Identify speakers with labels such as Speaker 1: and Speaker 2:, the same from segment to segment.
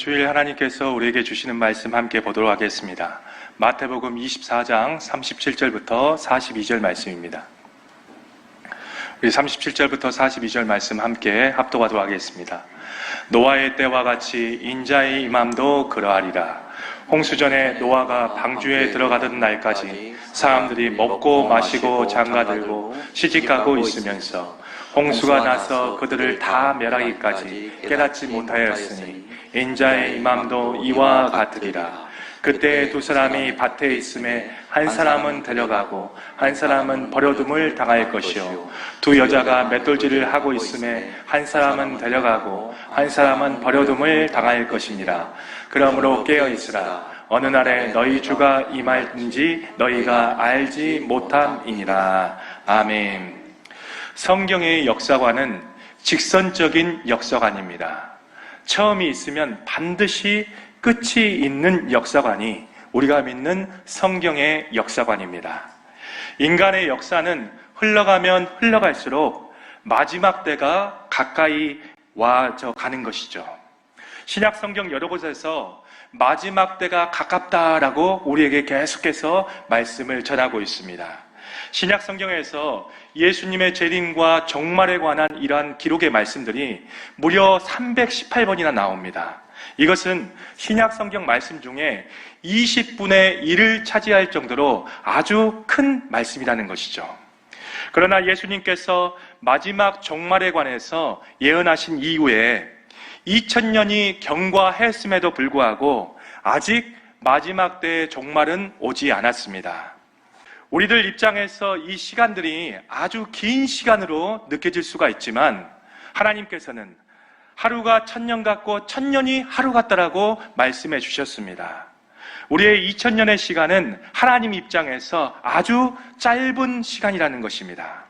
Speaker 1: 주일 하나님께서 우리에게 주시는 말씀 함께 보도록 하겠습니다. 마태복음 24장 37절부터 42절 말씀입니다. 우리 37절부터 42절 말씀 함께 합독하도록 하겠습니다. 노아의 때와 같이 인자의 임함도 그러하리라. 홍수전에 노아가 방주에 들어가던 날까지 사람들이 먹고 마시고 장가들고 시집가고 있으면서 홍수가 나서 그들을 다 멸하기까지 깨닫지 못하였으니 인자의 임함도 이와 같으리라. 그때 두 사람이 밭에 있음에 한 사람은 데려가고 한 사람은 버려둠을 당할 것이요 두 여자가 맷돌질을 하고 있음에 한 사람은 데려가고 한 사람은 버려둠을 당할 것이니라. 그러므로 깨어있으라. 어느 날에 너희 주가 임할지 너희가 알지 못함이니라. 아멘. 성경의 역사관은 직선적인 역사관입니다. 처음이 있으면 반드시 끝이 있는 역사관이 우리가 믿는 성경의 역사관입니다. 인간의 역사는 흘러가면 흘러갈수록 마지막 때가 가까이 와져 가는 것이죠. 신약 성경 여러 곳에서 마지막 때가 가깝다라고 우리에게 계속해서 말씀을 전하고 있습니다. 신약 성경에서 예수님의 재림과 종말에 관한 이러한 기록의 말씀들이 무려 318번이나 나옵니다. 이것은 신약 성경 말씀 중에 20분의 1을 차지할 정도로 아주 큰 말씀이라는 것이죠. 그러나 예수님께서 마지막 종말에 관해서 예언하신 이후에 2000년이 경과했음에도 불구하고 아직 마지막 때의 종말은 오지 않았습니다. 우리들 입장에서 이 시간들이 아주 긴 시간으로 느껴질 수가 있지만 하나님께서는 하루가 1000년 같고 1000년이 하루 같다라고 말씀해 주셨습니다. 우리의 2000년의 시간은 하나님 입장에서 아주 짧은 시간이라는 것입니다.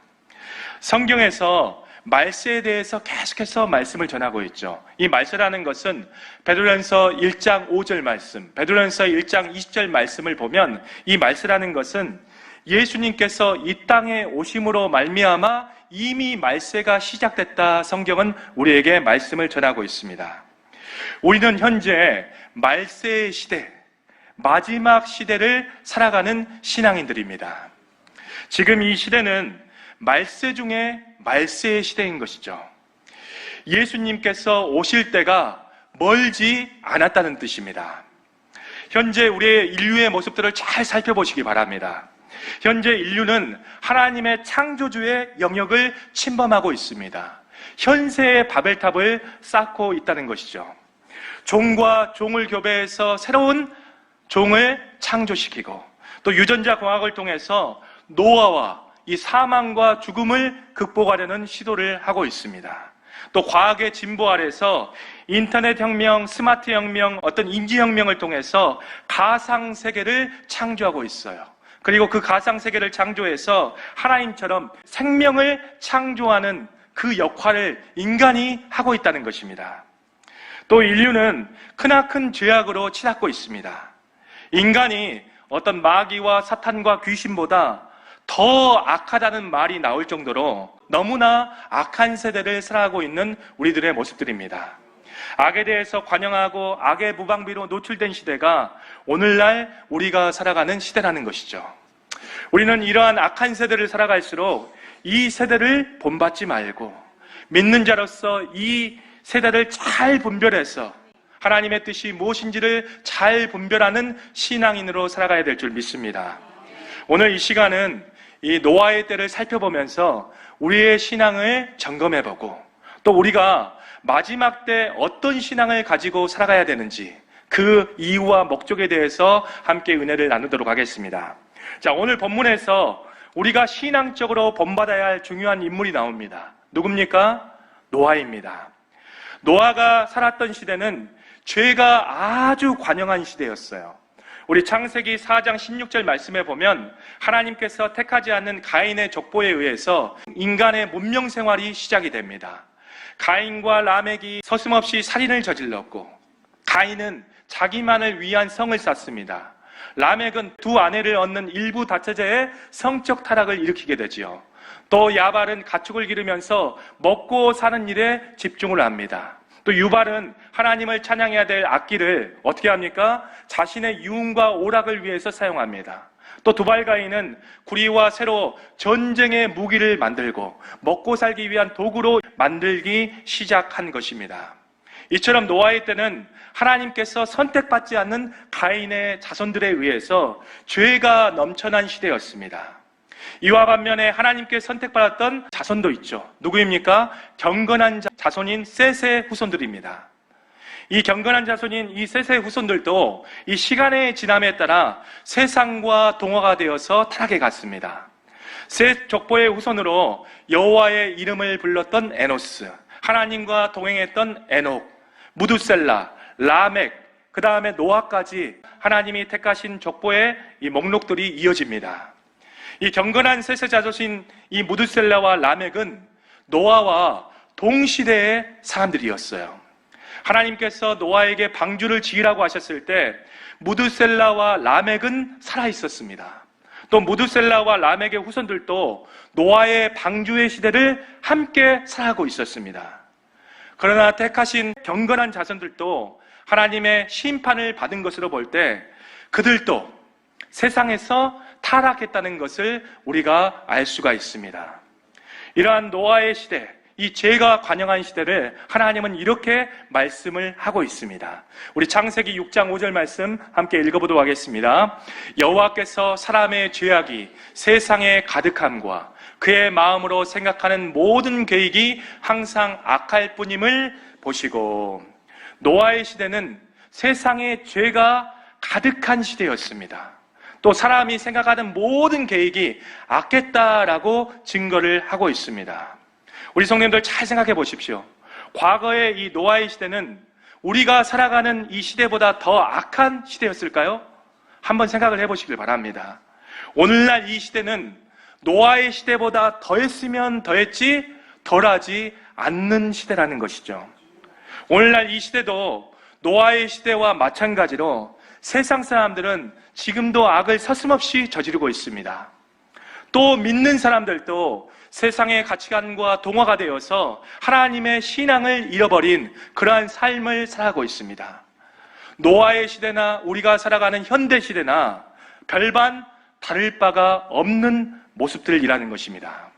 Speaker 1: 성경에서 말세에 대해서 계속해서 말씀을 전하고 있죠. 이 말세라는 것은 베드로전서 1장 5절 말씀, 베드로전서 1장 20절 말씀을 보면 이 말세라는 것은 예수님께서 이 땅에 오심으로 말미암아 이미 말세가 시작됐다. 성경은 우리에게 말씀을 전하고 있습니다. 우리는 현재 말세의 시대, 마지막 시대를 살아가는 신앙인들입니다. 지금 이 시대는 말세 중에 말세의 시대인 것이죠. 예수님께서 오실 때가 멀지 않았다는 뜻입니다. 현재 우리의 인류의 모습들을 잘 살펴보시기 바랍니다. 현재 인류는 하나님의 창조주의 영역을 침범하고 있습니다. 현세의 바벨탑을 쌓고 있다는 것이죠. 종과 종을 교배해서 새로운 종을 창조시키고 또 유전자 공학을 통해서 노화와 이 사망과 죽음을 극복하려는 시도를 하고 있습니다. 또 과학의 진보 아래서 인터넷 혁명, 스마트 혁명, 어떤 인지혁명을 통해서 가상세계를 창조하고 있어요. 그리고 그 가상세계를 창조해서 하나님처럼 생명을 창조하는 그 역할을 인간이 하고 있다는 것입니다. 또 인류는 크나큰 죄악으로 치닫고 있습니다. 인간이 어떤 마귀와 사탄과 귀신보다 더 악하다는 말이 나올 정도로 너무나 악한 세대를 살아가고 있는 우리들의 모습들입니다. 악에 대해서 관영하고 악의 무방비로 노출된 시대가 오늘날 우리가 살아가는 시대라는 것이죠. 우리는 이러한 악한 세대를 살아갈수록 이 세대를 본받지 말고 믿는 자로서 이 세대를 잘 분별해서 하나님의 뜻이 무엇인지를 잘 분별하는 신앙인으로 살아가야 될 줄 믿습니다. 오늘 이 시간은 이 노아의 때를 살펴보면서 우리의 신앙을 점검해보고 또 우리가 마지막 때 어떤 신앙을 가지고 살아가야 되는지 그 이유와 목적에 대해서 함께 은혜를 나누도록 하겠습니다. 자, 오늘 본문에서 우리가 신앙적으로 본받아야 할 중요한 인물이 나옵니다. 누굽니까? 노아입니다. 노아가 살았던 시대는 죄가 아주 관영한 시대였어요. 우리 창세기 4장 16절 말씀에 보면 하나님께서 택하지 않는 가인의 족보에 의해서 인간의 문명 생활이 시작이 됩니다. 가인과 라멕이 서슴없이 살인을 저질렀고 가인은 자기만을 위한 성을 쌓습니다. 라멕은 두 아내를 얻는 일부 다처제의 성적 타락을 일으키게 되지요. 또 야발은 가축을 기르면서 먹고 사는 일에 집중을 합니다. 또 또 유발은 하나님을 찬양해야 될 악기를 어떻게 합니까? 자신의 유흥과 오락을 위해서 사용합니다. 또 두발가인은 구리와 새로 전쟁의 무기를 만들고 먹고 살기 위한 도구로 만들기 시작한 것입니다. 이처럼 노아의 때는 하나님께서 선택받지 않는 가인의 자손들에 의해서 죄가 넘쳐난 시대였습니다. 이와 반면에 하나님께 선택받았던 자손도 있죠. 누구입니까? 경건한 자손인 셋의 후손들입니다. 이 경건한 자손인 이 셋의 후손들도 이 시간의 지남에 따라 세상과 동화가 되어서 타락해 갔습니다. 셋 족보의 후손으로 여호와의 이름을 불렀던 에노스, 하나님과 동행했던 에녹, 무두셀라, 라멕, 그 다음에 노아까지 하나님이 택하신 족보의 이 목록들이 이어집니다. 이 경건한 셋의 자손인 이 무두셀라와 라멕은 노아와 동시대의 사람들이었어요. 하나님께서 노아에게 방주를 지으라고 하셨을 때 무두셀라와 라멕은 살아있었습니다. 또 무두셀라와 라멕의 후손들도 노아의 방주의 시대를 함께 살아가고 있었습니다. 그러나 택하신 경건한 자손들도 하나님의 심판을 받은 것으로 볼 때 그들도 세상에서 타락했다는 것을 우리가 알 수가 있습니다. 이러한 노아의 시대, 이 죄가 관영한 시대를 하나님은 이렇게 말씀을 하고 있습니다. 우리 창세기 6장 5절 말씀 함께 읽어보도록 하겠습니다. 여호와께서 사람의 죄악이 세상에 가득함과 그의 마음으로 생각하는 모든 계획이 항상 악할 뿐임을 보시고. 노아의 시대는 세상에 죄가 가득한 시대였습니다. 또 사람이 생각하는 모든 계획이 악했다라고 증거를 하고 있습니다. 우리 성도님들 잘 생각해 보십시오. 과거의 이 노아의 시대는 우리가 살아가는 이 시대보다 더 악한 시대였을까요? 한번 생각을 해보시길 바랍니다. 오늘날 이 시대는 노아의 시대보다 더했으면 더했지 덜하지 않는 시대라는 것이죠. 오늘날 이 시대도 노아의 시대와 마찬가지로 세상 사람들은 지금도 악을 서슴없이 저지르고 있습니다. 또 믿는 사람들도 세상의 가치관과 동화가 되어서 하나님의 신앙을 잃어버린 그러한 삶을 살아가고 있습니다. 노아의 시대나 우리가 살아가는 현대 시대나 별반 다를 바가 없는 모습들이라는 것입니다.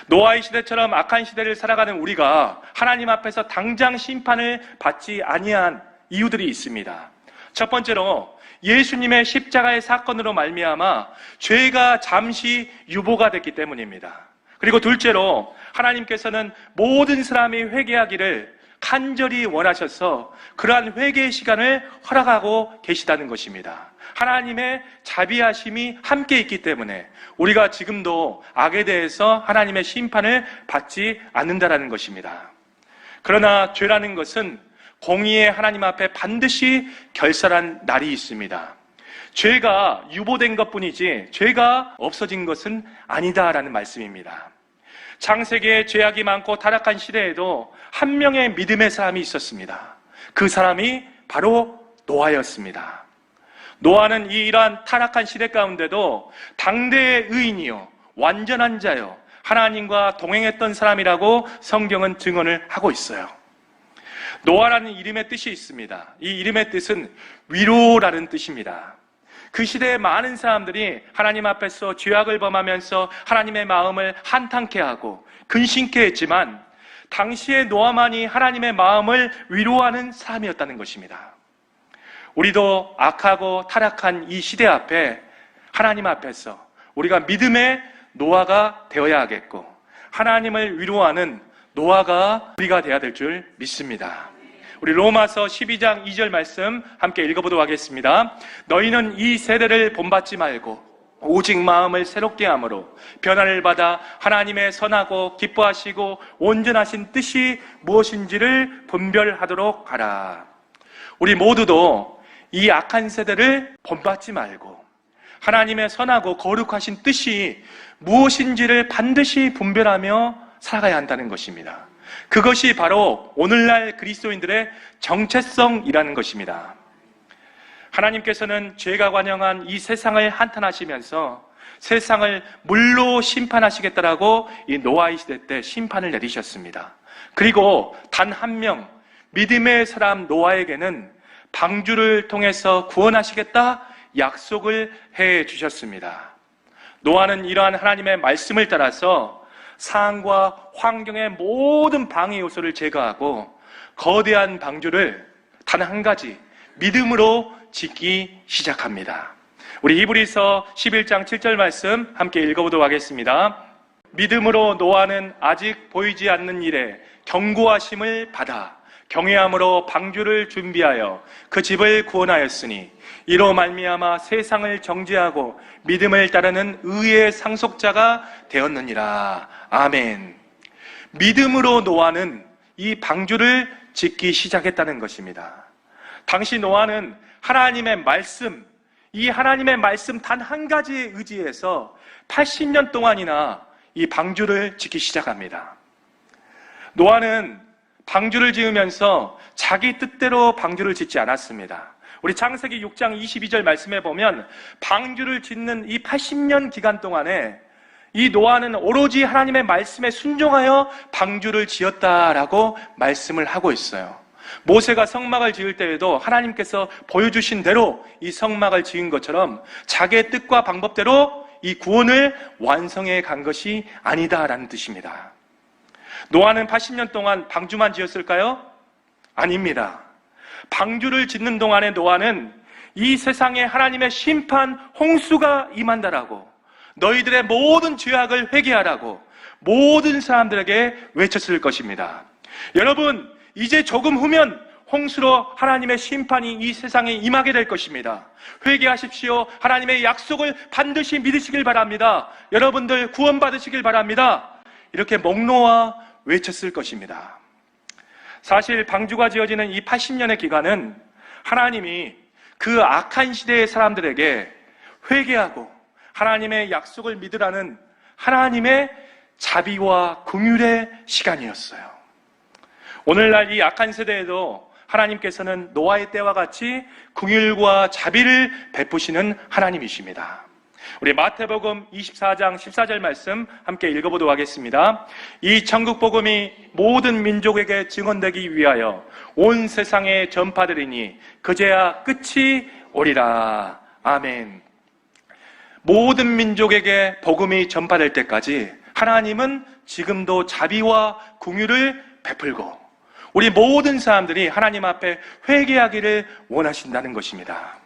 Speaker 1: 노아의 시대처럼 악한 시대를 살아가는 우리가 하나님 앞에서 당장 심판을 받지 아니한 이유들이 있습니다. 첫 번째로 예수님의 십자가의 사건으로 말미암아 죄가 잠시 유보가 됐기 때문입니다. 그리고 둘째로 하나님께서는 모든 사람이 회개하기를 간절히 원하셔서 그러한 회개의 시간을 허락하고 계시다는 것입니다. 하나님의 자비하심이 함께 있기 때문에 우리가 지금도 악에 대해서 하나님의 심판을 받지 않는다는 것입니다. 그러나 죄라는 것은 공의의 하나님 앞에 반드시 결산한 날이 있습니다. 죄가 유보된 것뿐이지 죄가 없어진 것은 아니다라는 말씀입니다. 창세기에 죄악이 많고 타락한 시대에도 한 명의 믿음의 사람이 있었습니다. 그 사람이 바로 노아였습니다. 노아는 이러한 타락한 시대 가운데도 당대의 의인이요 완전한 자요 하나님과 동행했던 사람이라고 성경은 증언을 하고 있어요. 노아라는 이름의 뜻이 있습니다. 이 이름의 뜻은 위로라는 뜻입니다. 그 시대에 많은 사람들이 하나님 앞에서 죄악을 범하면서 하나님의 마음을 한탄케 하고 근심케 했지만 당시에 노아만이 하나님의 마음을 위로하는 사람이었다는 것입니다. 우리도 악하고 타락한 이 시대 앞에 하나님 앞에서 우리가 믿음의 노아가 되어야 하겠고 하나님을 위로하는 노아가 우리가 되어야 될 줄 믿습니다. 우리 로마서 12장 2절 말씀 함께 읽어보도록 하겠습니다. 너희는 이 세대를 본받지 말고 오직 마음을 새롭게 함으로 변화를 받아 하나님의 선하고 기뻐하시고 온전하신 뜻이 무엇인지를 분별하도록 하라. 우리 모두도 이 악한 세대를 본받지 말고 하나님의 선하고 거룩하신 뜻이 무엇인지를 반드시 분별하며 살아가야 한다는 것입니다. 그것이 바로 오늘날 그리스도인들의 정체성이라는 것입니다. 하나님께서는 죄가 관영한 이 세상을 한탄하시면서 세상을 물로 심판하시겠다라고 이 노아의 시대 때 심판을 내리셨습니다. 그리고 단 한 명 믿음의 사람 노아에게는 방주를 통해서 구원하시겠다 약속을 해 주셨습니다. 노아는 이러한 하나님의 말씀을 따라서 상황과 환경의 모든 방해 요소를 제거하고 거대한 방주를 단 한 가지 믿음으로 짓기 시작합니다. 우리 히브리서 11장 7절 말씀 함께 읽어보도록 하겠습니다. 믿음으로 노아는 아직 보이지 않는 일에 경고하심을 받아 경외함으로 방주를 준비하여 그 집을 구원하였으니 이로 말미암아 세상을 정죄하고 믿음을 따르는 의의 상속자가 되었느니라. 아멘. 믿음으로 노아는 이 방주를 짓기 시작했다는 것입니다. 당시 노아는 하나님의 말씀, 이 하나님의 말씀 단 한 가지에 의지해서 80년 동안이나 이 방주를 짓기 시작합니다. 노아는 방주를 지으면서 자기 뜻대로 방주를 짓지 않았습니다. 우리 창세기 6장 22절 말씀에 보면 방주를 짓는 이 80년 기간 동안에 이 노아는 오로지 하나님의 말씀에 순종하여 방주를 지었다라고 말씀을 하고 있어요. 모세가 성막을 지을 때에도 하나님께서 보여주신 대로 이 성막을 지은 것처럼 자기의 뜻과 방법대로 이 구원을 완성해 간 것이 아니다라는 뜻입니다. 노아는 80년 동안 방주만 지었을까요? 아닙니다. 방주를 짓는 동안에 노아는 이 세상에 하나님의 심판 홍수가 임한다라고, 너희들의 모든 죄악을 회개하라고 모든 사람들에게 외쳤을 것입니다. 여러분, 이제 조금 후면 홍수로 하나님의 심판이 이 세상에 임하게 될 것입니다. 회개하십시오. 하나님의 약속을 반드시 믿으시길 바랍니다. 여러분들 구원받으시길 바랍니다. 이렇게 목놓아 외쳤을 것입니다. 사실 방주가 지어지는 이 80년의 기간은 하나님이 그 악한 시대의 사람들에게 회개하고 하나님의 약속을 믿으라는 하나님의 자비와 긍휼의 시간이었어요. 오늘날 이 악한 세대에도 하나님께서는 노아의 때와 같이 긍휼과 자비를 베푸시는 하나님이십니다. 우리 마태복음 24장 14절 말씀 함께 읽어보도록 하겠습니다. 이 천국 복음이 모든 민족에게 증언되기 위하여 온 세상에 전파되리니 그제야 끝이 오리라. 아멘. 모든 민족에게 복음이 전파될 때까지 하나님은 지금도 자비와 긍휼을 베풀고 우리 모든 사람들이 하나님 앞에 회개하기를 원하신다는 것입니다.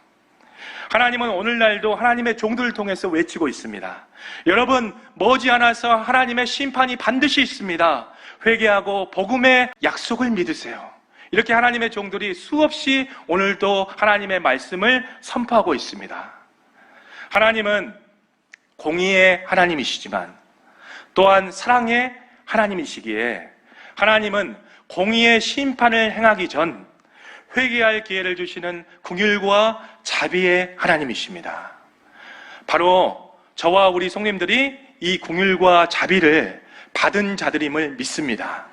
Speaker 1: 하나님은 오늘날도 하나님의 종들을 통해서 외치고 있습니다. 여러분, 머지않아서 하나님의 심판이 반드시 있습니다. 회개하고 복음의 약속을 믿으세요. 이렇게 하나님의 종들이 수없이 오늘도 하나님의 말씀을 선포하고 있습니다. 하나님은 공의의 하나님이시지만 또한 사랑의 하나님이시기에 하나님은 공의의 심판을 행하기 전 회개할 기회를 주시는 긍휼과 자비의 하나님이십니다. 바로 저와 우리 성님들이 이 긍휼과 자비를 받은 자들임을 믿습니다.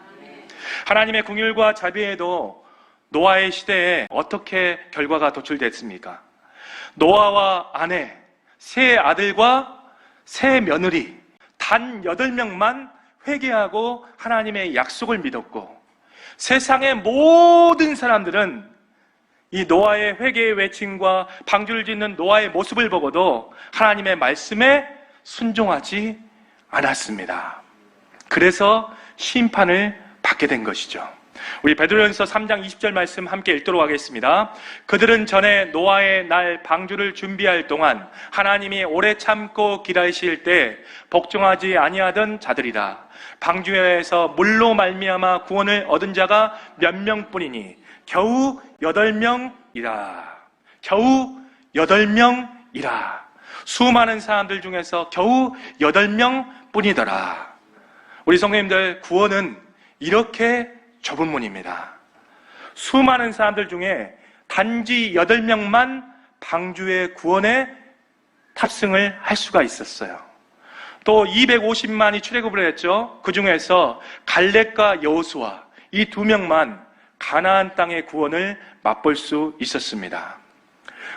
Speaker 1: 하나님의 긍휼과 자비에도 노아의 시대에 어떻게 결과가 도출됐습니까? 노아와 아내, 세 아들과 세 며느리 단 8명만 회개하고 하나님의 약속을 믿었고 세상의 모든 사람들은 이 노아의 회개의 외침과 방주를 짓는 노아의 모습을 보고도 하나님의 말씀에 순종하지 않았습니다. 그래서 심판을 받게 된 것이죠. 우리 베드로전서 3장 20절 말씀 함께 읽도록 하겠습니다. 그들은 전에 노아의 날 방주를 준비할 동안 하나님이 오래 참고 기다리실 때 복종하지 아니하던 자들이라. 방주에서 물로 말미암아 구원을 얻은 자가 몇 명뿐이니 겨우 8명이라. 겨우 8명이라. 수많은 사람들 중에서 겨우 8명뿐이더라. 우리 성도님들, 구원은 이렇게 좁은 문입니다. 수많은 사람들 중에 단지 8명만 방주의 구원에 탑승을 할 수가 있었어요. 또 250만이 출애굽을 했죠. 그 중에서 갈렙과 여호수아 이 2명만 가나안 땅의 구원을 맛볼 수 있었습니다.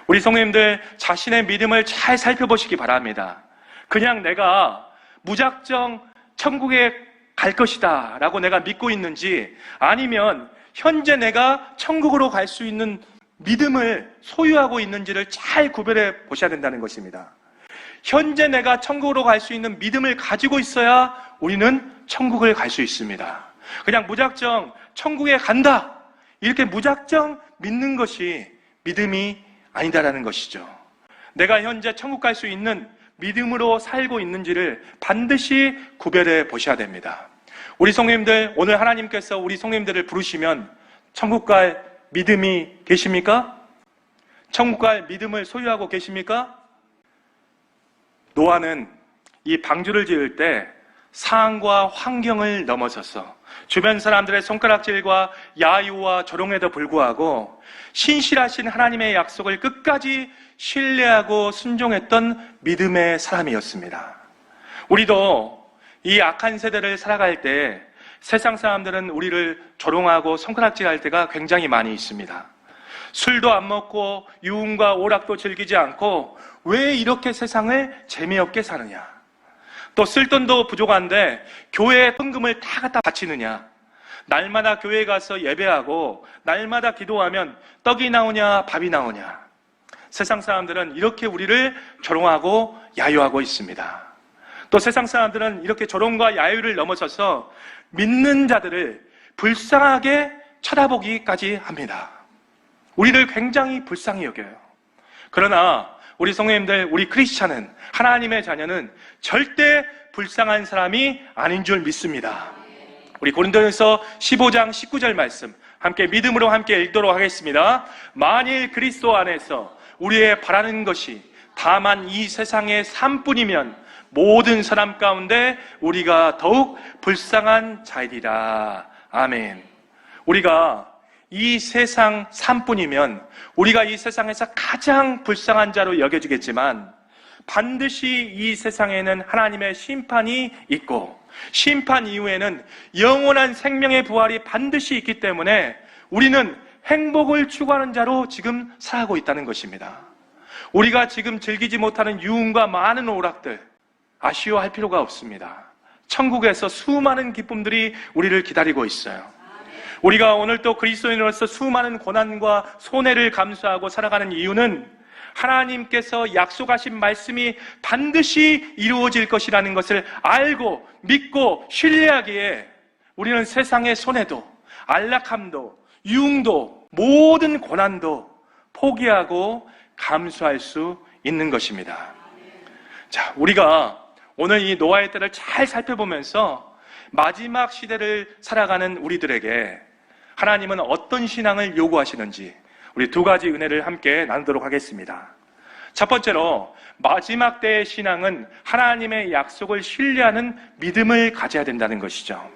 Speaker 1: 우리 성도님들, 자신의 믿음을 잘 살펴보시기 바랍니다. 그냥 내가 무작정 천국에 갈 것이다 라고 내가 믿고 있는지, 아니면 현재 내가 천국으로 갈 수 있는 믿음을 소유하고 있는지를 잘 구별해 보셔야 된다는 것입니다. 현재 내가 천국으로 갈 수 있는 믿음을 가지고 있어야 우리는 천국을 갈 수 있습니다. 그냥 무작정 천국에 간다, 이렇게 무작정 믿는 것이 믿음이 아니다라는 것이죠. 내가 현재 천국 갈 수 있는 믿음으로 살고 있는지를 반드시 구별해 보셔야 됩니다. 우리 성도님들, 오늘 하나님께서 우리 성도님들을 부르시면 천국 갈 믿음이 계십니까? 천국 갈 믿음을 소유하고 계십니까? 노아는 이 방주를 지을 때 상황과 환경을 넘어서서 주변 사람들의 손가락질과 야유와 조롱에도 불구하고 신실하신 하나님의 약속을 끝까지 신뢰하고 순종했던 믿음의 사람이었습니다. 우리도 이 악한 세대를 살아갈 때 세상 사람들은 우리를 조롱하고 손가락질할 때가 굉장히 많이 있습니다. 술도 안 먹고 유흥과 오락도 즐기지 않고 왜 이렇게 세상을 재미없게 사느냐, 또 쓸 돈도 부족한데 교회에 헌금을 다 갖다 바치느냐, 날마다 교회 가서 예배하고 날마다 기도하면 떡이 나오냐 밥이 나오냐, 세상 사람들은 이렇게 우리를 조롱하고 야유하고 있습니다. 또 세상 사람들은 이렇게 조롱과 야유를 넘어서서 믿는 자들을 불쌍하게 쳐다보기까지 합니다. 우리를 굉장히 불쌍히 여겨요. 그러나 우리 성도님들, 우리 크리스찬은, 하나님의 자녀는 절대 불쌍한 사람이 아닌 줄 믿습니다. 우리 고린도전서 15장 19절 말씀 함께 믿음으로 함께 읽도록 하겠습니다. 만일 그리스도 안에서 우리의 바라는 것이 다만 이 세상의 삶뿐이면 모든 사람 가운데 우리가 더욱 불쌍한 자이리라. 아멘. 우리가 이 세상 삶뿐이면 우리가 이 세상에서 가장 불쌍한 자로 여겨지겠지만 반드시 이 세상에는 하나님의 심판이 있고 심판 이후에는 영원한 생명의 부활이 반드시 있기 때문에 우리는 행복을 추구하는 자로 지금 살아가고 있다는 것입니다. 우리가 지금 즐기지 못하는 유흥과 많은 오락들 아쉬워할 필요가 없습니다. 천국에서 수많은 기쁨들이 우리를 기다리고 있어요. 우리가 오늘 또 그리스도인으로서 수많은 고난과 손해를 감수하고 살아가는 이유는 하나님께서 약속하신 말씀이 반드시 이루어질 것이라는 것을 알고 믿고 신뢰하기에 우리는 세상의 손해도 안락함도 유흥도 모든 고난도 포기하고 감수할 수 있는 것입니다. 자, 우리가 오늘 이 노아의 때를 잘 살펴보면서 마지막 시대를 살아가는 우리들에게 하나님은 어떤 신앙을 요구하시는지 우리 두 가지 은혜를 함께 나누도록 하겠습니다. 첫 번째로 마지막 때의 신앙은 하나님의 약속을 신뢰하는 믿음을 가져야 된다는 것이죠.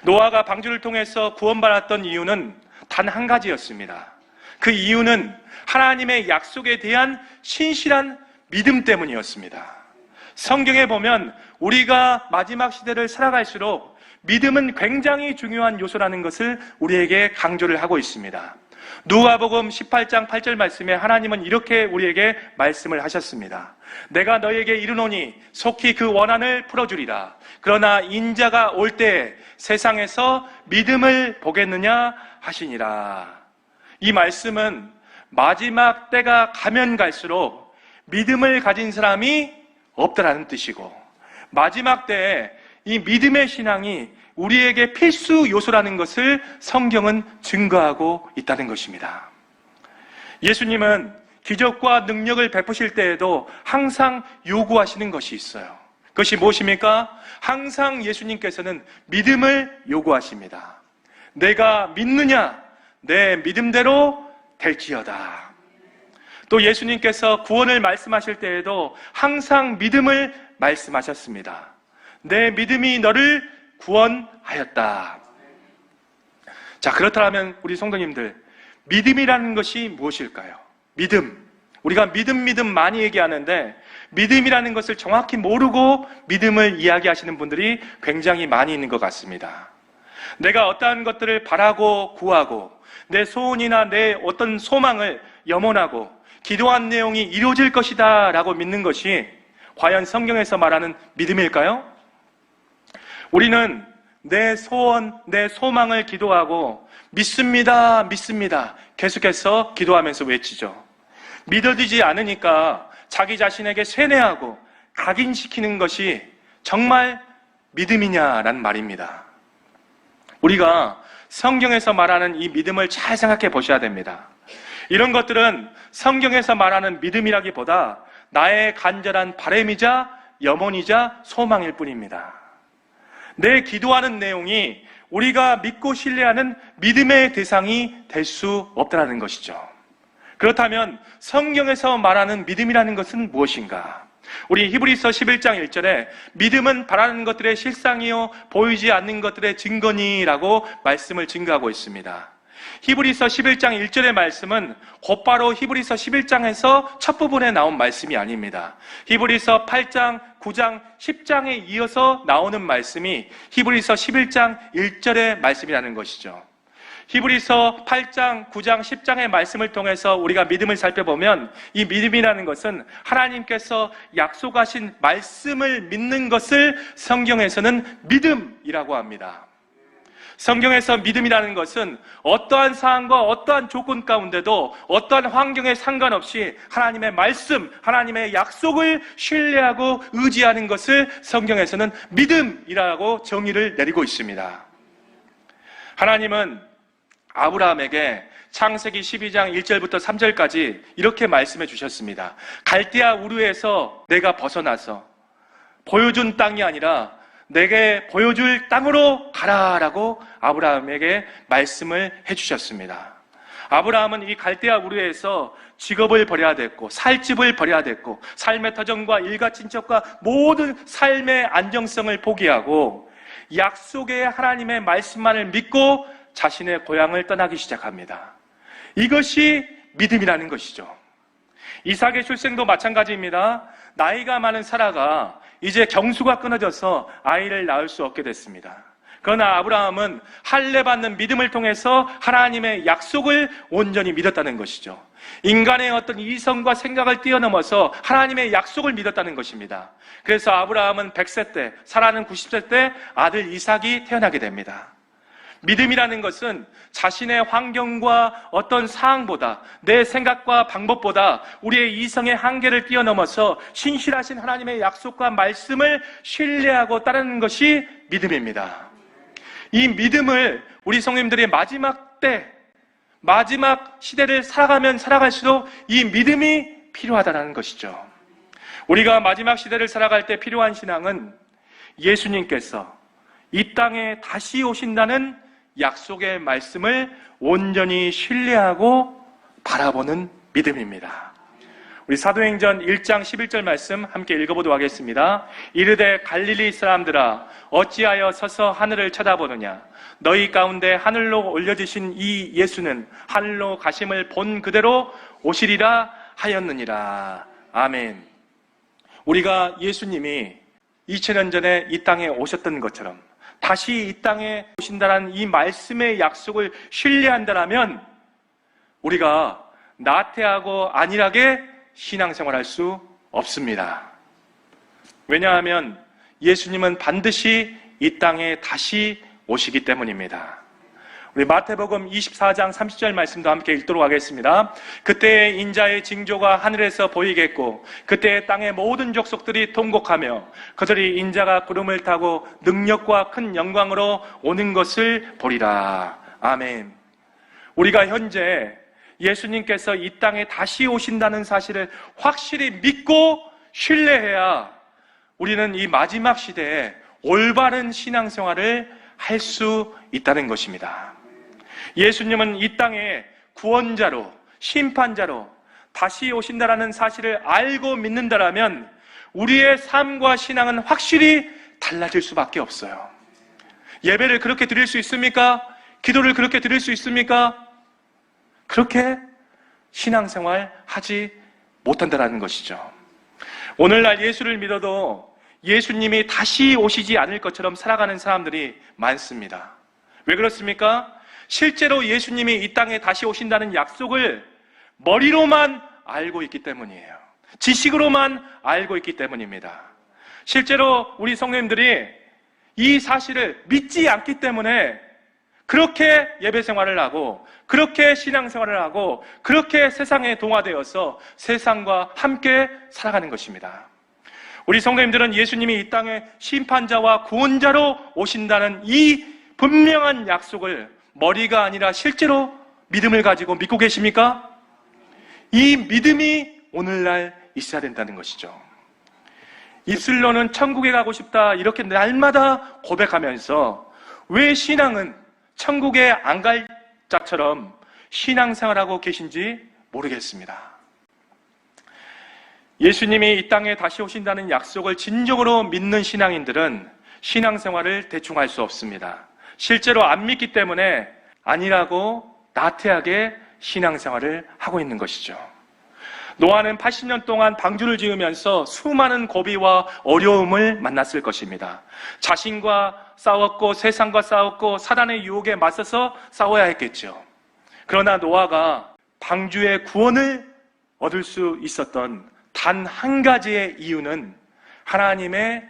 Speaker 1: 노아가 방주를 통해서 구원받았던 이유는 단 한 가지였습니다. 그 이유는 하나님의 약속에 대한 신실한 믿음 때문이었습니다. 성경에 보면 우리가 마지막 시대를 살아갈수록 믿음은 굉장히 중요한 요소라는 것을 우리에게 강조를 하고 있습니다. 누가복음 18장 8절 말씀에 하나님은 이렇게 우리에게 말씀을 하셨습니다. 내가 너에게 이르노니 속히 그 원한을 풀어주리라. 그러나 인자가 올 때에 세상에서 믿음을 보겠느냐 하시니라. 이 말씀은 마지막 때가 가면 갈수록 믿음을 가진 사람이 없다라는 뜻이고, 마지막 때에 이 믿음의 신앙이 우리에게 필수 요소라는 것을 성경은 증거하고 있다는 것입니다. 예수님은 기적과 능력을 베푸실 때에도 항상 요구하시는 것이 있어요. 그것이 무엇입니까? 항상 예수님께서는 믿음을 요구하십니다. 내가 믿느냐? 내 믿음대로 될지어다. 또 예수님께서 구원을 말씀하실 때에도 항상 믿음을 말씀하셨습니다. 내 믿음이 너를 구원하였다. 자, 그렇다면 우리 성도님들, 믿음이라는 것이 무엇일까요? 믿음. 우리가 믿음 많이 얘기하는데 믿음이라는 것을 정확히 모르고 믿음을 이야기하시는 분들이 굉장히 많이 있는 것 같습니다. 내가 어떠한 것들을 바라고 구하고 내 소원이나 내 어떤 소망을 염원하고 기도한 내용이 이루어질 것이다 라고 믿는 것이 과연 성경에서 말하는 믿음일까요? 우리는 내 소원, 내 소망을 기도하고 믿습니다, 믿습니다. 계속해서 기도하면서 외치죠. 믿어지지 않으니까 자기 자신에게 세뇌하고 각인시키는 것이 정말 믿음이냐라는 말입니다. 우리가 성경에서 말하는 이 믿음을 잘 생각해 보셔야 됩니다. 이런 것들은 성경에서 말하는 믿음이라기보다 나의 간절한 바람이자 염원이자 소망일 뿐입니다. 내 기도하는 내용이 우리가 믿고 신뢰하는 믿음의 대상이 될 수 없다는 것이죠. 그렇다면 성경에서 말하는 믿음이라는 것은 무엇인가? 우리 히브리서 11장 1절에 믿음은 바라는 것들의 실상이요 보이지 않는 것들의 증거니라고 말씀을 증거하고 있습니다. 히브리서 11장 1절의 말씀은 곧바로 히브리서 11장에서 첫 부분에 나온 말씀이 아닙니다. 히브리서 8장, 9장, 10장에 이어서 나오는 말씀이 히브리서 11장 1절의 말씀이라는 것이죠. 히브리서 8장, 9장, 10장의 말씀을 통해서 우리가 믿음을 살펴보면 이 믿음이라는 것은 하나님께서 약속하신 말씀을 믿는 것을 성경에서는 믿음이라고 합니다. 성경에서 믿음이라는 것은 어떠한 상황과 어떠한 조건 가운데도 어떠한 환경에 상관없이 하나님의 말씀, 하나님의 약속을 신뢰하고 의지하는 것을 성경에서는 믿음이라고 정의를 내리고 있습니다. 하나님은 아브라함에게 창세기 12장 1절부터 3절까지 이렇게 말씀해 주셨습니다. 갈대아 우르에서 내가 벗어나서 보여준 땅이 아니라 내게 보여줄 땅으로 가라라고 아브라함에게 말씀을 해주셨습니다. 아브라함은 이 갈대아 우르에서 직업을 버려야 됐고 살 집을 버려야 됐고 삶의 터전과 일가 친척과 모든 삶의 안정성을 포기하고 약속의 하나님의 말씀만을 믿고 자신의 고향을 떠나기 시작합니다. 이것이 믿음이라는 것이죠. 이삭의 출생도 마찬가지입니다. 나이가 많은 사라가 이제 경수가 끊어져서 아이를 낳을 수 없게 됐습니다. 그러나 아브라함은 할례받는 믿음을 통해서 하나님의 약속을 온전히 믿었다는 것이죠. 인간의 어떤 이성과 생각을 뛰어넘어서 하나님의 약속을 믿었다는 것입니다. 그래서 아브라함은 100세 때, 사라는 90세 때 아들 이삭이 태어나게 됩니다. 믿음이라는 것은 자신의 환경과 어떤 상황보다 내 생각과 방법보다 우리의 이성의 한계를 뛰어넘어서 신실하신 하나님의 약속과 말씀을 신뢰하고 따르는 것이 믿음입니다. 이 믿음을 우리 성도님들이 마지막 때, 마지막 시대를 살아가면 살아갈수록 이 믿음이 필요하다는 것이죠. 우리가 마지막 시대를 살아갈 때 필요한 신앙은 예수님께서 이 땅에 다시 오신다는 약속의 말씀을 온전히 신뢰하고 바라보는 믿음입니다. 우리 사도행전 1장 11절 말씀 함께 읽어보도록 하겠습니다. 이르되 갈릴리 사람들아 어찌하여 서서 하늘을 쳐다보느냐 너희 가운데 하늘로 올려지신 이 예수는 하늘로 가심을 본 그대로 오시리라 하였느니라. 아멘. 우리가 예수님이 2000년 전에 이 땅에 오셨던 것처럼 다시 이 땅에 오신다는 이 말씀의 약속을 신뢰한다면 우리가 나태하고 안일하게 신앙생활할 수 없습니다. 왜냐하면 예수님은 반드시 이 땅에 다시 오시기 때문입니다. 우리 마태복음 24장 30절 말씀도 함께 읽도록 하겠습니다. 그때 인자의 징조가 하늘에서 보이겠고 그때 땅의 모든 족속들이 통곡하며 그들이 인자가 구름을 타고 능력과 큰 영광으로 오는 것을 보리라. 아멘. 우리가 현재 예수님께서 이 땅에 다시 오신다는 사실을 확실히 믿고 신뢰해야 우리는 이 마지막 시대에 올바른 신앙생활을 할 수 있다는 것입니다. 예수님은 이 땅에 구원자로, 심판자로 다시 오신다라는 사실을 알고 믿는다라면 우리의 삶과 신앙은 확실히 달라질 수밖에 없어요. 예배를 그렇게 드릴 수 있습니까? 기도를 그렇게 드릴 수 있습니까? 그렇게 신앙생활 하지 못한다라는 것이죠. 오늘날 예수를 믿어도 예수님이 다시 오시지 않을 것처럼 살아가는 사람들이 많습니다. 왜 그렇습니까? 실제로 예수님이 이 땅에 다시 오신다는 약속을 머리로만 알고 있기 때문이에요. 지식으로만 알고 있기 때문입니다. 실제로 우리 성도님들이 이 사실을 믿지 않기 때문에 그렇게 예배 생활을 하고, 그렇게 신앙 생활을 하고, 그렇게 세상에 동화되어서 세상과 함께 살아가는 것입니다. 우리 성도님들은 예수님이 이 땅에 심판자와 구원자로 오신다는 이 분명한 약속을 머리가 아니라 실제로 믿음을 가지고 믿고 계십니까? 이 믿음이 오늘날 있어야 된다는 것이죠. 입술로는 천국에 가고 싶다 이렇게 날마다 고백하면서 왜 신앙은 천국에 안 갈 자처럼 신앙생활하고 계신지 모르겠습니다. 예수님이 이 땅에 다시 오신다는 약속을 진정으로 믿는 신앙인들은 신앙생활을 대충 할 수 없습니다. 실제로 안 믿기 때문에 아니라고 나태하게 신앙생활을 하고 있는 것이죠. 노아는 80년 동안 방주를 지으면서 수많은 고비와 어려움을 만났을 것입니다. 자신과 싸웠고 세상과 싸웠고 사단의 유혹에 맞서서 싸워야 했겠죠. 그러나 노아가 방주의 구원을 얻을 수 있었던 단 한 가지의 이유는 하나님의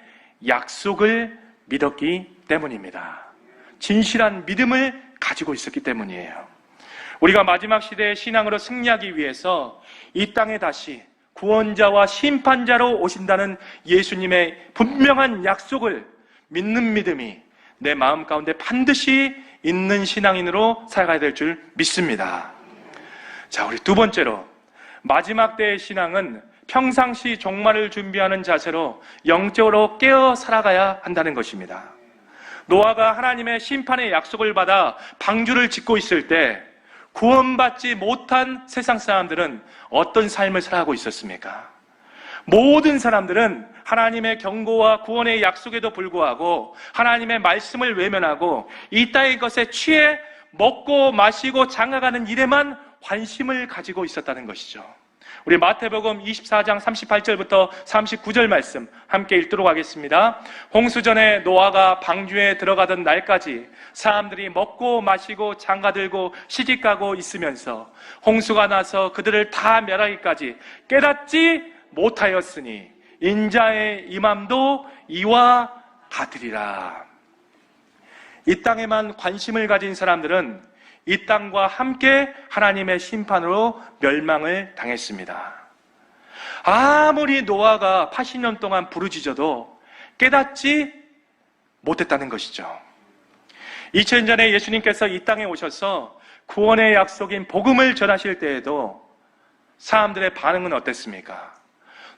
Speaker 1: 약속을 믿었기 때문입니다. 진실한 믿음을 가지고 있었기 때문이에요. 우리가 마지막 시대의 신앙으로 승리하기 위해서 이 땅에 다시 구원자와 심판자로 오신다는 예수님의 분명한 약속을 믿는 믿음이 내 마음 가운데 반드시 있는 신앙인으로 살아가야 될 줄 믿습니다. 자, 우리 두 번째로 마지막 때의 신앙은 평상시 종말을 준비하는 자세로 영적으로 깨어 살아가야 한다는 것입니다. 노아가 하나님의 심판의 약속을 받아 방주를 짓고 있을 때 구원받지 못한 세상 사람들은 어떤 삶을 살아가고 있었습니까? 모든 사람들은 하나님의 경고와 구원의 약속에도 불구하고 하나님의 말씀을 외면하고 이 땅의 것에 취해 먹고 마시고 장가가는 일에만 관심을 가지고 있었다는 것이죠. 우리 마태복음 24장 38절부터 39절 말씀 함께 읽도록 하겠습니다. 홍수전에 노아가 방주에 들어가던 날까지 사람들이 먹고 마시고 장가들고 시집가고 있으면서 홍수가 나서 그들을 다 멸하기까지 깨닫지 못하였으니 인자의 임함도 이와 같으리라. 이 땅에만 관심을 가진 사람들은 이 땅과 함께 하나님의 심판으로 멸망을 당했습니다. 아무리 노아가 80년 동안 부르짖어도 깨닫지 못했다는 것이죠. 2000년 전에 예수님께서 이 땅에 오셔서 구원의 약속인 복음을 전하실 때에도 사람들의 반응은 어땠습니까?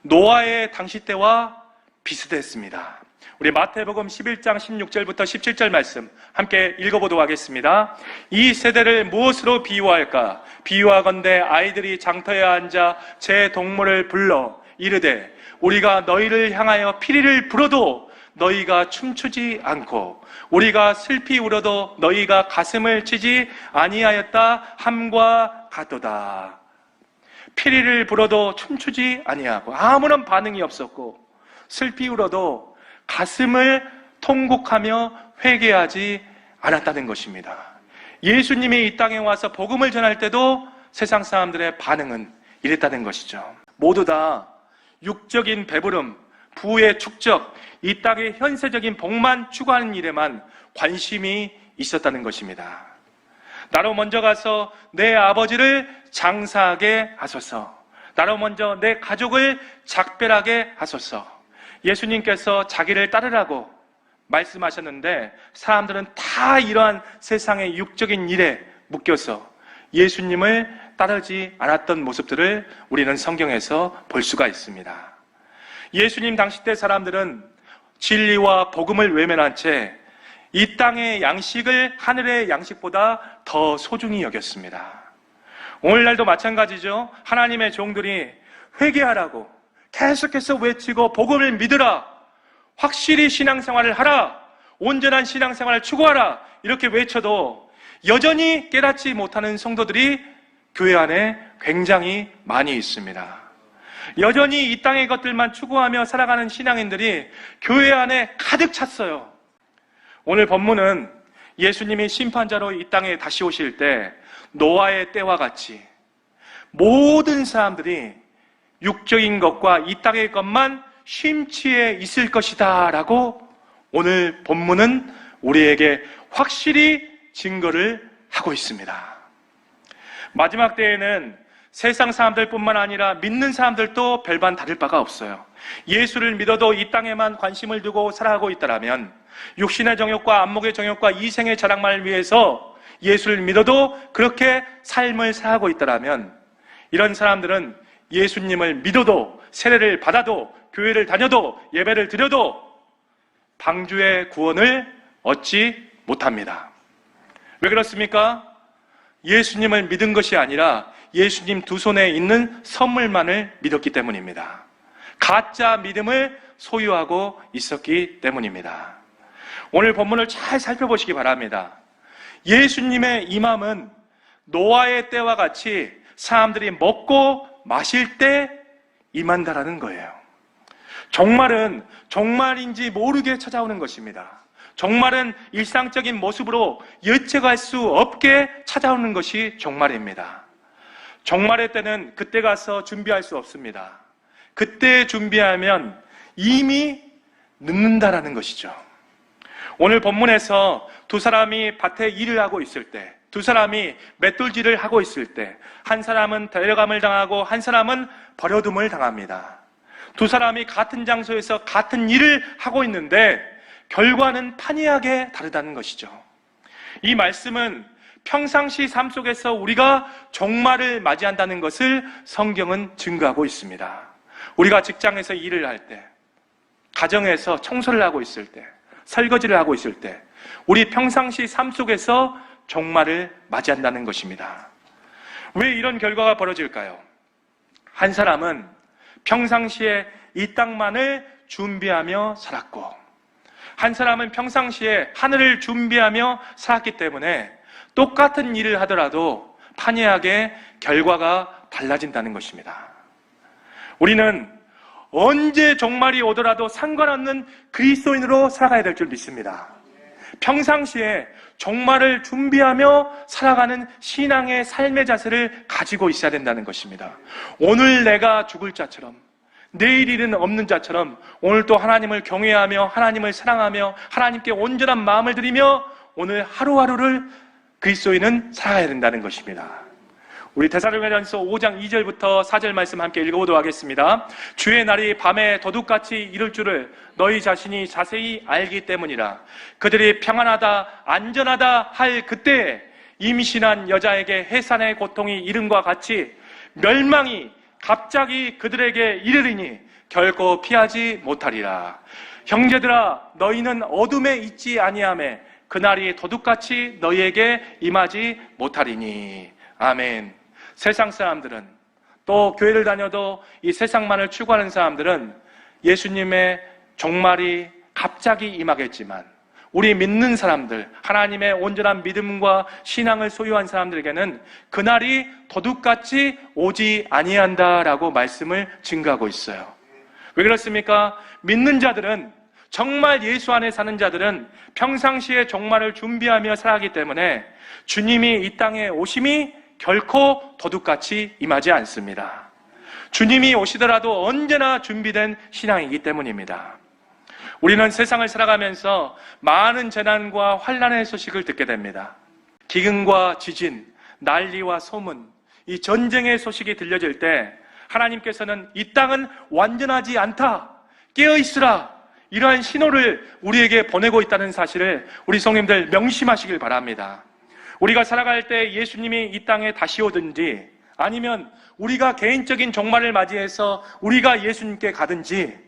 Speaker 1: 노아의 당시 때와 비슷했습니다. 우리 마태복음 11장 16절부터 17절 말씀 함께 읽어보도록 하겠습니다. 이 세대를 무엇으로 비유할까? 비유하건대 아이들이 장터에 앉아 제 동물을 불러 이르되 우리가 너희를 향하여 피리를 불어도 너희가 춤추지 않고 우리가 슬피 울어도 너희가 가슴을 치지 아니하였다 함과 같도다. 피리를 불어도 춤추지 아니하고 아무런 반응이 없었고 슬피 울어도 가슴을 통곡하며 회개하지 않았다는 것입니다. 예수님이 이 땅에 와서 복음을 전할 때도 세상 사람들의 반응은 이랬다는 것이죠. 모두 다 육적인 배부름, 부의 축적, 이 땅의 현세적인 복만 추구하는 일에만 관심이 있었다는 것입니다. 나로 먼저 가서 내 아버지를 장사하게 하소서. 나로 먼저 내 가족을 작별하게 하소서. 예수님께서 자기를 따르라고 말씀하셨는데 사람들은 다 이러한 세상의 육적인 일에 묶여서 예수님을 따르지 않았던 모습들을 우리는 성경에서 볼 수가 있습니다. 예수님 당시 때 사람들은 진리와 복음을 외면한 채 이 땅의 양식을 하늘의 양식보다 더 소중히 여겼습니다. 오늘날도 마찬가지죠. 하나님의 종들이 회개하라고 계속해서 외치고 복음을 믿으라, 확실히 신앙생활을 하라, 온전한 신앙생활을 추구하라 이렇게 외쳐도 여전히 깨닫지 못하는 성도들이 교회 안에 굉장히 많이 있습니다. 여전히 이 땅의 것들만 추구하며 살아가는 신앙인들이 교회 안에 가득 찼어요. 오늘 본문은 예수님이 심판자로 이 땅에 다시 오실 때 노아의 때와 같이 모든 사람들이 육적인 것과 이 땅의 것만 심취해 있을 것이다 라고 오늘 본문은 우리에게 확실히 증거를 하고 있습니다. 마지막 때에는 세상 사람들뿐만 아니라 믿는 사람들도 별반 다를 바가 없어요. 예수를 믿어도 이 땅에만 관심을 두고 살아가고 있다라면, 육신의 정욕과 안목의 정욕과 이생의 자랑만을 위해서 예수를 믿어도 그렇게 삶을 살아가고 있다라면, 이런 사람들은 예수님을 믿어도, 세례를 받아도, 교회를 다녀도, 예배를 드려도 방주의 구원을 얻지 못합니다. 왜 그렇습니까? 예수님을 믿은 것이 아니라 예수님 두 손에 있는 선물만을 믿었기 때문입니다. 가짜 믿음을 소유하고 있었기 때문입니다. 오늘 본문을 잘 살펴보시기 바랍니다. 예수님의 임함은 노아의 때와 같이 사람들이 먹고 마실 때 임한다라는 거예요. 종말은 종말인지 모르게 찾아오는 것입니다. 종말은 일상적인 모습으로 예측할 수 없게 찾아오는 것이 종말입니다. 종말의 때는 그때 가서 준비할 수 없습니다. 그때 준비하면 이미 늦는다라는 것이죠. 오늘 본문에서 두 사람이 밭에 일을 하고 있을 때, 두 사람이 맷돌질을 하고 있을 때, 한 사람은 데려감을 당하고 한 사람은 버려둠을 당합니다. 두 사람이 같은 장소에서 같은 일을 하고 있는데 결과는 판이하게 다르다는 것이죠. 이 말씀은 평상시 삶 속에서 우리가 종말을 맞이한다는 것을 성경은 증거하고 있습니다. 우리가 직장에서 일을 할 때, 가정에서 청소를 하고 있을 때, 설거지를 하고 있을 때, 우리 평상시 삶 속에서 종말을 맞이한다는 것입니다. 왜 이런 결과가 벌어질까요? 한 사람은 평상시에 이 땅만을 준비하며 살았고, 한 사람은 평상시에 하늘을 준비하며 살았기 때문에 똑같은 일을 하더라도 판이하게 결과가 달라진다는 것입니다. 우리는 언제 종말이 오더라도 상관없는 그리스도인으로 살아가야 될 줄 믿습니다. 평상시에 종말을 준비하며 살아가는 신앙의 삶의 자세를 가지고 있어야 된다는 것입니다. 오늘 내가 죽을 자처럼, 내일 일은 없는 자처럼 오늘 또 하나님을 경외하며 하나님을 사랑하며 하나님께 온전한 마음을 드리며 오늘 하루하루를 그리스도인은 살아야 된다는 것입니다. 우리 데살로니가전서 5장 2절부터 4절 말씀 함께 읽어보도록 하겠습니다. 주의 날이 밤에 도둑같이 이를 줄을 너희 자신이 자세히 알기 때문이라. 그들이 평안하다 안전하다 할 그때에 임신한 여자에게 해산의 고통이 이름과 같이 멸망이 갑자기 그들에게 이르리니 결코 피하지 못하리라. 형제들아 너희는 어둠에 있지 아니하매 그날이 도둑같이 너희에게 임하지 못하리니. 아멘. 세상 사람들은, 또 교회를 다녀도 이 세상만을 추구하는 사람들은 예수님의 종말이 갑자기 임하겠지만, 우리 믿는 사람들, 하나님의 온전한 믿음과 신앙을 소유한 사람들에게는 그날이 도둑같이 오지 아니한다라고 말씀을 증거하고 있어요. 왜 그렇습니까? 믿는 자들은, 정말 예수 안에 사는 자들은 평상시에 종말을 준비하며 살아가기 때문에 주님이 이 땅에 오심이 결코 도둑같이 임하지 않습니다. 주님이 오시더라도 언제나 준비된 신앙이기 때문입니다. 우리는 세상을 살아가면서 많은 재난과 환난의 소식을 듣게 됩니다. 기근과 지진, 난리와 소문, 이 전쟁의 소식이 들려질 때 하나님께서는 이 땅은 완전하지 않다, 깨어있으라, 이러한 신호를 우리에게 보내고 있다는 사실을 우리 성님들 명심하시길 바랍니다. 우리가 살아갈 때 예수님이 이 땅에 다시 오든지, 아니면 우리가 개인적인 종말을 맞이해서 우리가 예수님께 가든지,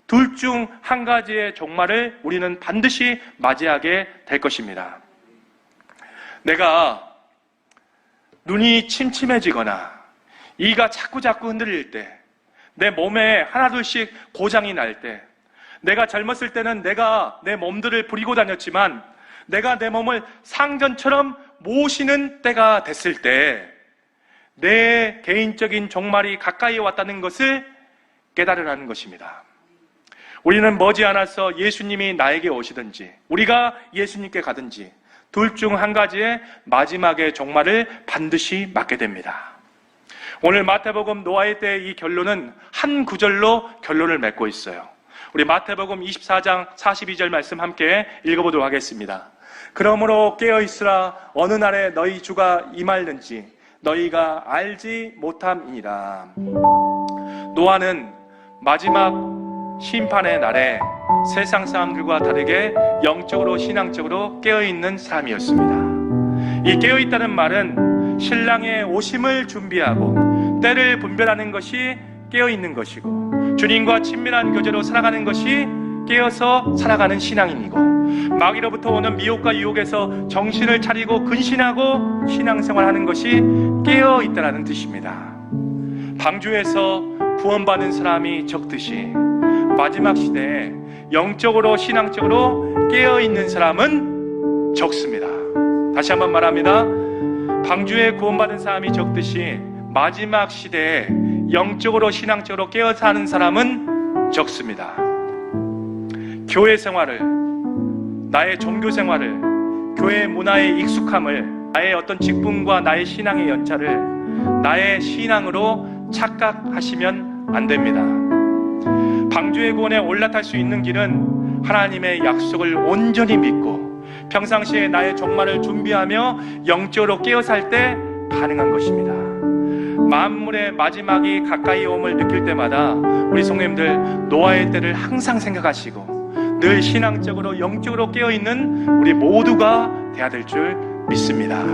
Speaker 1: 둘 중 한 가지의 종말을 우리는 반드시 맞이하게 될 것입니다. 내가 눈이 침침해지거나 이가 자꾸 흔들릴 때, 내 몸에 하나둘씩 고장이 날 때, 내가 젊었을 때는 내가 내 몸들을 부리고 다녔지만 내가 내 몸을 상전처럼 모시는 때가 됐을 때 내 개인적인 종말이 가까이 왔다는 것을 깨달으라는 것입니다. 우리는 머지않아서 예수님이 나에게 오시든지 우리가 예수님께 가든지 둘 중 한 가지의 마지막의 종말을 반드시 맞게 됩니다. 오늘 마태복음 노아의 때의 이 결론은 한 구절로 결론을 맺고 있어요. 우리 마태복음 24장 42절 말씀 함께 읽어보도록 하겠습니다. 그러므로 깨어있으라. 어느 날에 너희 주가 임할는지 너희가 알지 못함이니라. 노아는 마지막 심판의 날에 세상 사람들과 다르게 영적으로 신앙적으로 깨어있는 사람이었습니다. 이 깨어있다는 말은 신랑의 오심을 준비하고 때를 분별하는 것이 깨어있는 것이고, 주님과 친밀한 교제로 살아가는 것이 깨어서 살아가는 신앙인이고, 마귀로부터 오는 미혹과 유혹에서 정신을 차리고 근신하고 신앙생활하는 것이 깨어있다는 뜻입니다. 방주에서 구원받은 사람이 적듯이 마지막 시대에 영적으로 신앙적으로 깨어있는 사람은 적습니다. 다시 한번 말합니다. 방주에 구원받은 사람이 적듯이 마지막 시대에 영적으로 신앙적으로 깨어 사는 사람은 적습니다. 교회 생활을, 나의 종교 생활을, 교회 문화의 익숙함을, 나의 어떤 직분과 나의 신앙의 연차를 나의 신앙으로 착각하시면 안 됩니다. 방주의 구원에 올라탈 수 있는 길은 하나님의 약속을 온전히 믿고 평상시에 나의 종말을 준비하며 영적으로 깨어 살 때 가능한 것입니다. 만물의 마지막이 가까이 옴을 느낄 때마다 우리 성도님들 노아의 때를 항상 생각하시고 늘 신앙적으로 영적으로 깨어있는 우리 모두가 되어야 될 줄 믿습니다.